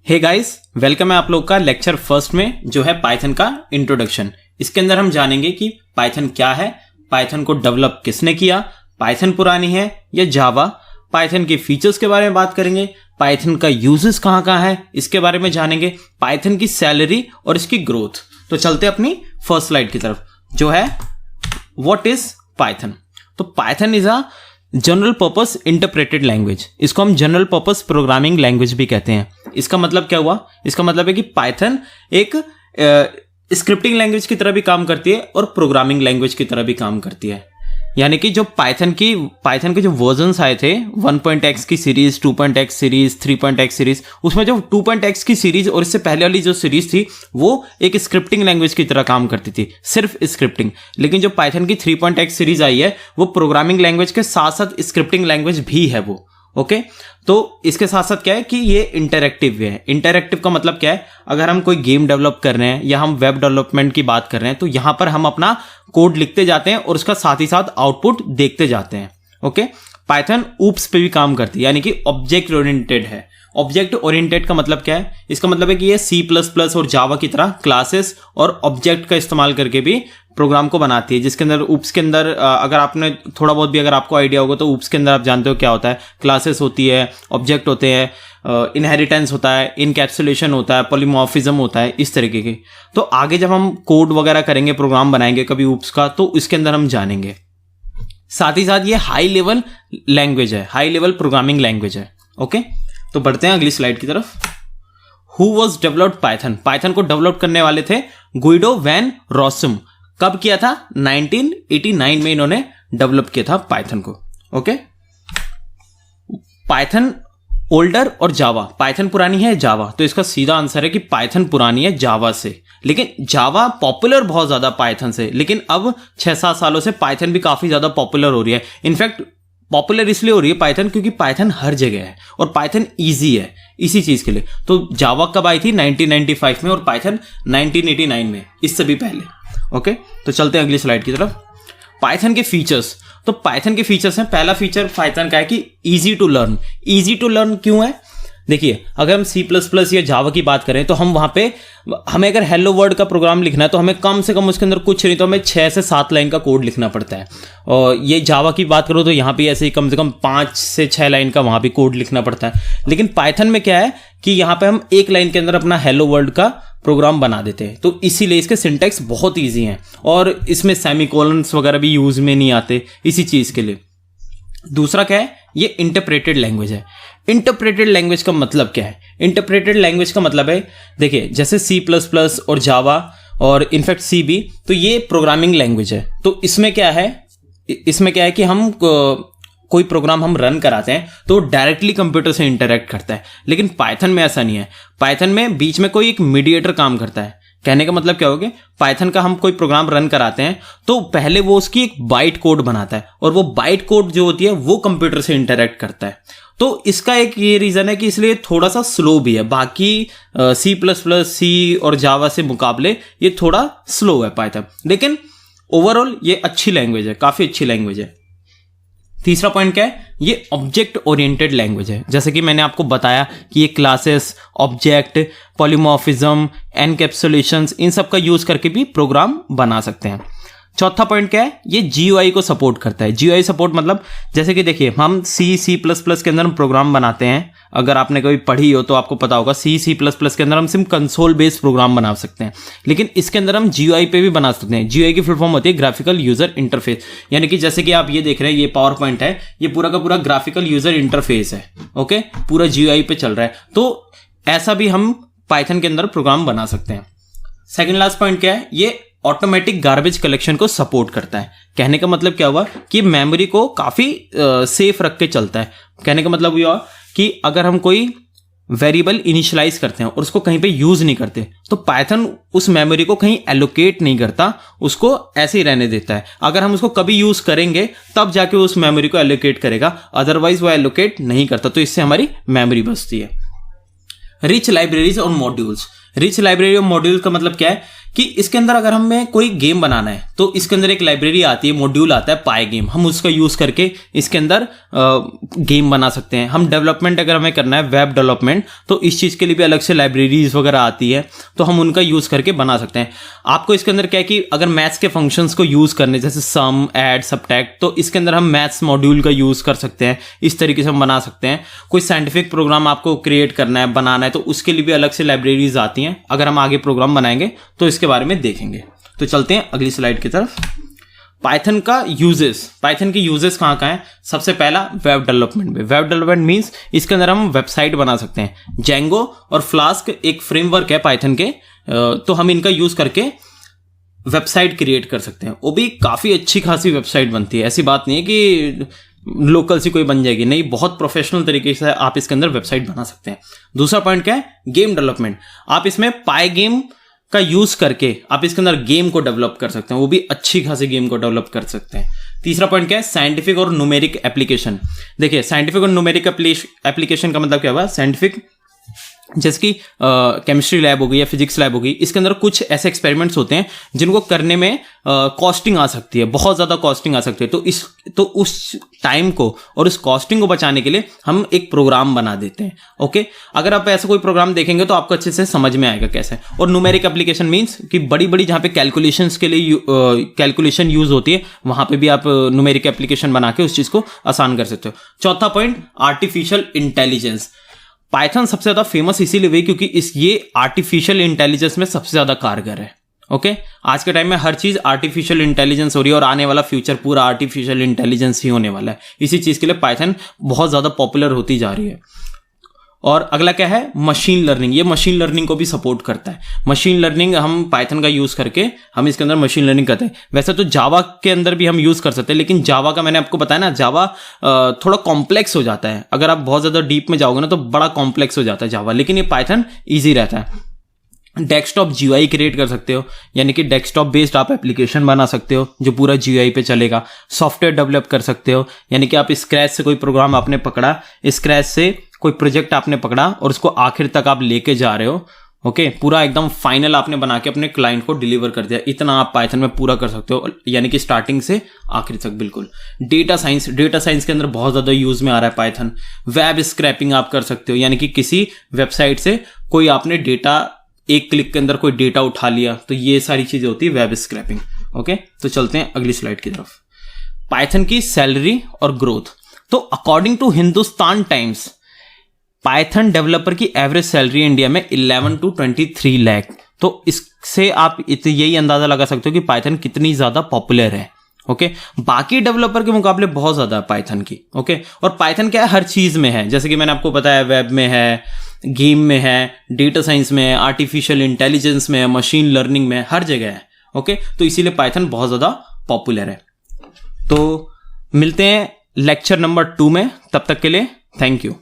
Hey guys, welcome है आप लोग का लेक्चर फर्स्ट में जो है पाइथन का इंट्रोडक्शन। इसके अंदर हम जानेंगे कि पाइथन क्या है, पाइथन को डेवलप किसने किया, पाइथन पुरानी है या जावा, पाइथन के फीचर्स के बारे में बात करेंगे, पाइथन का यूजेस कहाँ कहाँ है इसके बारे में जानेंगे, पाइथन की सैलरी और इसकी ग्रोथ। तो चलते अपनी फर्स्ट स्लाइड की तरफ जो है व्हाट इज पाइथन। तो Python is a general purpose interpreted language. इसको हम जनरल पर्पस प्रोग्रामिंग लैंग्वेज भी कहते हैं। इसका मतलब क्या हुआ? इसका मतलब है कि पाइथन एक स्क्रिप्टिंग लैंग्वेज की तरह भी काम करती है और प्रोग्रामिंग लैंग्वेज की तरह भी काम करती है। यानी कि जो पाइथन के जो वर्जन्स आए थे 1.x की series, 2.x series, 3.x series, उसमें जो 2.x की सीरीज और इससे पहले वाली जो सीरीज थी वो एक स्क्रिप्टिंग लैंग्वेज की तरह काम करती थी, सिर्फ स्क्रिप्टिंग। लेकिन जो पाइथन की 3.x सीरीज आई है वो प्रोग्रामिंग लैंग्वेज के साथ साथ स्क्रिप्टिंग लैंग्वेज भी है वो। ओके तो इसके साथ साथ क्या है कि ये इंटरैक्टिव है। इंटरैक्टिव का मतलब क्या है? अगर हम कोई गेम डेवलप कर रहे हैं या हम वेब डेवलपमेंट की बात कर रहे हैं तो यहां पर हम अपना कोड लिखते जाते हैं और उसका साथ ही साथ आउटपुट देखते जाते हैं। ओके, पाइथन ऊप्स पे भी काम करती है, यानी कि ऑब्जेक्ट ओरिएंटेड है। ऑब्जेक्ट ओरिएंटेड का मतलब क्या है? इसका मतलब है कि ये C++ और जावा की तरह क्लासेस और ऑब्जेक्ट का इस्तेमाल करके भी प्रोग्राम को बनाती है, जिसके अंदर ऊप्स के अंदर अगर आपने थोड़ा बहुत भी अगर आपको आइडिया होगा तो ऊप्स के अंदर आप जानते हो क्या होता है। क्लासेस होती है, ऑब्जेक्ट होते हैं, इनहेरिटेंस होता है, इनकैप्सुलेशन होता है, पॉलीमॉर्फिज्म होता है, इस तरीके के। तो आगे जब हम कोड वगैरह करेंगे, प्रोग्राम बनाएंगे कभी ऊप्स का, तो इसके अंदर हम जानेंगे। साथ ही साथ ये हाई लेवल लैंग्वेज है, हाई लेवल प्रोग्रामिंग लैंग्वेज है। ओके, तो बढ़ते हैं अगली स्लाइड की तरफ। Who was developed Python? Python को डेवलप करने वाले थे गुइडो वैन रॉसम। कब किया था? 1989 में इन्होंने डेवलप किया था पाइथन को। ओके, पाइथन ओल्डर और जावा, पाइथन पुरानी है जावा, तो इसका सीधा आंसर है कि पाइथन पुरानी है जावा से। लेकिन जावा पॉपुलर बहुत ज्यादा पाइथन से, लेकिन अब 6-7 सालों से पाइथन भी काफी ज्यादा पॉपुलर हो रही है। इनफैक्ट पॉपुलर इसलिए हो रही है पाइथन क्योंकि पाइथन हर जगह है और पाइथन इजी है इसी चीज के लिए। तो जावा कब आई थी? 1995 में और पाइथन 1989 में, इससे भी पहले। ओके, तो चलते हैं अगली स्लाइड की तरफ। पाइथन के फीचर्स। तो पाइथन के फीचर्स हैं, पहला फीचर पाइथन का है कि easy to learn. Easy to learn क्यों है? देखिए, अगर हम C++ या जावा की बात करें तो हम वहां पे हमें अगर हेलो वर्ल्ड का प्रोग्राम लिखना है तो हमें कम से कम उसके अंदर कुछ नहीं तो हमें 6 से 7 लाइन का कोड लिखना पड़ता है। और ये जावा की बात करो तो यहाँ पे ऐसे ही कम से कम 5 से 6 लाइन का वहां भी कोड लिखना पड़ता है। लेकिन पाइथन में क्या है कि यहाँ पे हम 1 लाइन के अंदर अपना हेलो वर्ल्ड का प्रोग्राम बना देते हैं। तो इसीलिए इसके सिंटैक्स बहुत ईजी हैं और इसमें सेमीकोलन्स वगैरह भी यूज में नहीं आते इसी चीज के लिए। दूसरा क्या है? ये इंटरप्रेटेड लैंग्वेज है। इंटरप्रेटेड लैंग्वेज का मतलब क्या है? इंटरप्रेटेड लैंग्वेज का मतलब है, देखिए जैसे C++ और जावा और इनफैक्ट C भी, तो ये प्रोग्रामिंग लैंग्वेज है। तो इसमें क्या है कि हम कोई प्रोग्राम हम रन कराते हैं तो डायरेक्टली कंप्यूटर से इंटरेक्ट करता है। लेकिन पाइथन में ऐसा नहीं है। पाइथन में बीच में कोई एक मीडिएटर काम करता है। कहने का मतलब क्या हो गया? पाइथन का हम कोई प्रोग्राम रन कराते हैं तो पहले वो उसकी एक बाइट कोड बनाता है और वो बाइट कोड जो होती है वो कंप्यूटर से इंटरेक्ट करता है। तो इसका एक ये रीजन है कि इसलिए थोड़ा सा स्लो भी है। बाकी C++, C और जावा से मुकाबले ये थोड़ा स्लो है पाइथन, लेकिन ओवरऑल ये अच्छी लैंग्वेज है, काफी अच्छी लैंग्वेज है। तीसरा पॉइंट क्या है? ये ऑब्जेक्ट ओरिएंटेड लैंग्वेज है। जैसे कि मैंने आपको बताया कि ये क्लासेस, ऑब्जेक्ट, पॉलीमॉर्फिज्म, एनकैप्सुलेशंस, इन सब का यूज करके भी प्रोग्राम बना सकते हैं। चौथा पॉइंट क्या है? ये GUI को सपोर्ट करता है। GUI सपोर्ट मतलब जैसे कि देखिए हम C++ के अंदर हम प्रोग्राम बनाते हैं। अगर आपने कभी पढ़ी हो तो आपको पता होगा C++ के अंदर हम सिर्फ कंसोल बेस्ड प्रोग्राम बना सकते हैं, लेकिन इसके अंदर हम GUI पे भी बना सकते हैं। GUI की फुल फॉर्म होती है ग्राफिकल यूजर इंटरफेस। यानी कि जैसे कि आप ये देख रहे हैं, ये पावर पॉइंट है, ये पूरा का पूरा ग्राफिकल यूजर इंटरफेस है। ओके, पूरा GUI पे चल रहा है। तो ऐसा भी हम पाइथन के अंदर प्रोग्राम बना सकते हैं। सेकेंड लास्ट पॉइंट क्या है? ये ऑटोमेटिक गार्बेज कलेक्शन को सपोर्ट करता है। कहने का मतलब क्या हुआ कि मेमोरी को काफी सेफ रख के चलता है। कहने का मतलब हुआ कि अगर हम कोई वेरिएबल इनिशियलाइज करते हैं और उसको कहीं पे यूज नहीं करते तो पाइथन उस मेमोरी को कहीं एलोकेट नहीं करता, उसको ऐसे ही रहने देता है। अगर हम उसको कभी यूज करेंगे तब जाके उस मेमोरी को एलोकेट करेगा, अदरवाइज वो एलोकेट नहीं करता। तो इससे हमारी मेमोरी बचती है। रिच लाइब्रेरीज और मॉड्यूल्स। रिच लाइब्रेरी और मॉड्यूल का मतलब क्या है कि इसके अंदर अगर हमें कोई गेम बनाना है तो इसके अंदर एक लाइब्रेरी आती है, मॉड्यूल आता है पाई गेम, हम उसका यूज़ करके इसके अंदर गेम बना सकते हैं। हम डेवलपमेंट अगर हमें करना है वेब डेवलपमेंट तो इस चीज़ के लिए भी अलग से लाइब्रेरीज वगैरह आती है, तो हम उनका यूज़ करके बना सकते हैं। आपको इसके अंदर क्या है कि अगर मैथ्स के फंक्शंस को यूज़ करने जैसे सम, ऐड, सबट्रैक्ट, तो इसके अंदर हम मैथ्स मॉड्यूल का यूज़ कर सकते हैं। इस तरीके से हम बना सकते हैं। कोई साइंटिफिक प्रोग्राम आपको क्रिएट करना है, बनाना है, तो उसके लिए भी अलग से लाइब्रेरीज आती हैं। अगर हम आगे प्रोग्राम बनाएंगे तो इसके बारे में देखेंगे। तो चलते हैं अगली स्लाइड की तरफ। पाइथन का यूजेस, पाइथन के यूजेस कहाँ कहाँ हैं? सबसे पहला वेब डेवलपमेंट में। वेब डेवलपमेंट मीन्स इसके अंदर हम वेबसाइट बना सकते हैं। जेंगो और फ्लास्क एक फ्रेमवर्क है पाइथन के, तो हम इनका यूज करके वेबसाइट क्रिएट कर सकते हैं। वो भी काफ़ी अच्छी खासी वेबसाइट बनती है, ऐसी बात नहीं है कि लोकल सी कोई बन जाएगी, नहीं, बहुत प्रोफेशनल तरीके से आप इसके अंदर वेबसाइट बना सकते हैं। दूसरा पॉइंट क्या है? Game development. आप इसमें पाई गेम का यूज करके आप इसके अंदर गेम को डेवलप कर सकते हैं, वो भी अच्छी खासी गेम को डेवलप कर सकते हैं। तीसरा पॉइंट क्या है? साइंटिफिक और न्यूमेरिक एप्लीकेशन। देखिए, साइंटिफिक और न्यूमेरिक एप्लीकेशन का मतलब क्या हुआ? साइंटिफिक जैसे कि केमिस्ट्री लैब हो गई या फिजिक्स लैब हो गई, इसके अंदर कुछ ऐसे एक्सपेरिमेंट्स होते हैं जिनको करने में कॉस्टिंग आ सकती है, बहुत ज़्यादा कॉस्टिंग आ सकती है। तो उस टाइम को और उस कॉस्टिंग को बचाने के लिए हम एक प्रोग्राम बना देते हैं। ओके, अगर आप ऐसा कोई प्रोग्राम देखेंगे तो आपको अच्छे से समझ में आएगा कैसे। और न्यूमेरिक एप्लीकेशन मीन्स कि बड़ी बड़ी जहाँ पे कैलकुलेशंस के लिए कैलकुलेशन यूज होती है, वहाँ पे भी आप न्यूमेरिक एप्लीकेशन बना के उस चीज़ को आसान कर सकते हो। चौथा पॉइंट, आर्टिफिशियल इंटेलिजेंस। पाइथन सबसे ज़्यादा फेमस इसीलिए हुई क्योंकि ये आर्टिफिशियल इंटेलिजेंस में सबसे ज़्यादा कारगर है। ओके, आज के टाइम में हर चीज़ आर्टिफिशियल इंटेलिजेंस हो रही है और आने वाला फ्यूचर पूरा आर्टिफिशियल इंटेलिजेंस ही होने वाला है। इसी चीज़ के लिए पाइथन बहुत ज़्यादा पॉपुलर होती जा रही है। और अगला क्या है? Machine learning. ये मशीन लर्निंग को भी सपोर्ट करता है। मशीन लर्निंग हम पाइथन का यूज़ करके हम इसके अंदर मशीन लर्निंग करते हैं। वैसे तो जावा के अंदर भी हम यूज़ कर सकते हैं, लेकिन जावा का मैंने आपको बताया ना, जावा थोड़ा कॉम्प्लेक्स हो जाता है। अगर आप बहुत ज़्यादा डीप में जाओगे ना तो बड़ा कॉम्प्लेक्स हो जाता है जावा, लेकिन ये पाइथन ईजी रहता है। डेस्कटॉप GUI क्रिएट कर सकते हो, यानी कि डेस्कटॉप बेस्ड आप एप्लीकेशन बना सकते हो जो पूरा GUI पे चलेगा। सॉफ्टवेयर डेवलप कर सकते हो, यानी कि आप स्क्रैच से कोई प्रोग्राम आपने पकड़ा, स्क्रैच से कोई प्रोजेक्ट आपने पकड़ा और उसको आखिर तक आप लेके जा रहे हो। ओके, पूरा एकदम फाइनल आपने बना के अपने क्लाइंट को डिलीवर कर दिया। इतना आप पाइथन में पूरा कर सकते हो, यानी कि स्टार्टिंग से आखिर तक बिल्कुल। डेटा साइंस, डेटा साइंस के अंदर बहुत ज़्यादा यूज में आ रहा है पाइथन। वेब स्क्रैपिंग आप कर सकते हो, यानी कि किसी वेबसाइट से कोई आपने डेटा, एक क्लिक के अंदर कोई डेटा उठा लिया, तो ये सारी चीज़ें होती है वेब स्क्रैपिंग। ओके, तो चलते हैं अगली स्लाइड की तरफ। पाइथन की सैलरी और ग्रोथ। तो according to Hindustan Times, Python developer की एवरेज सैलरी इंडिया में 11 to 23 लाख। तो इससे आप यही अंदाजा लगा सकते हो कि पाइथन कितनी ज़्यादा पॉपुलर है। ओके, बाकी डेवलपर के मुकाबले बहुत ज़्यादा है पाइथन की। ओके, और पाइथन क्या है? हर चीज़ में है, जैसे कि मैंने आपको बताया, वेब में है, गेम में है, डेटा साइंस में है, आर्टिफिशियल इंटेलिजेंस में है, मशीन लर्निंग में है, हर जगह है। ओके, तो इसीलिए पाइथन बहुत ज़्यादा पॉपुलर है। तो मिलते हैं लेक्चर नंबर 2 में, तब तक के लिए थैंक यू।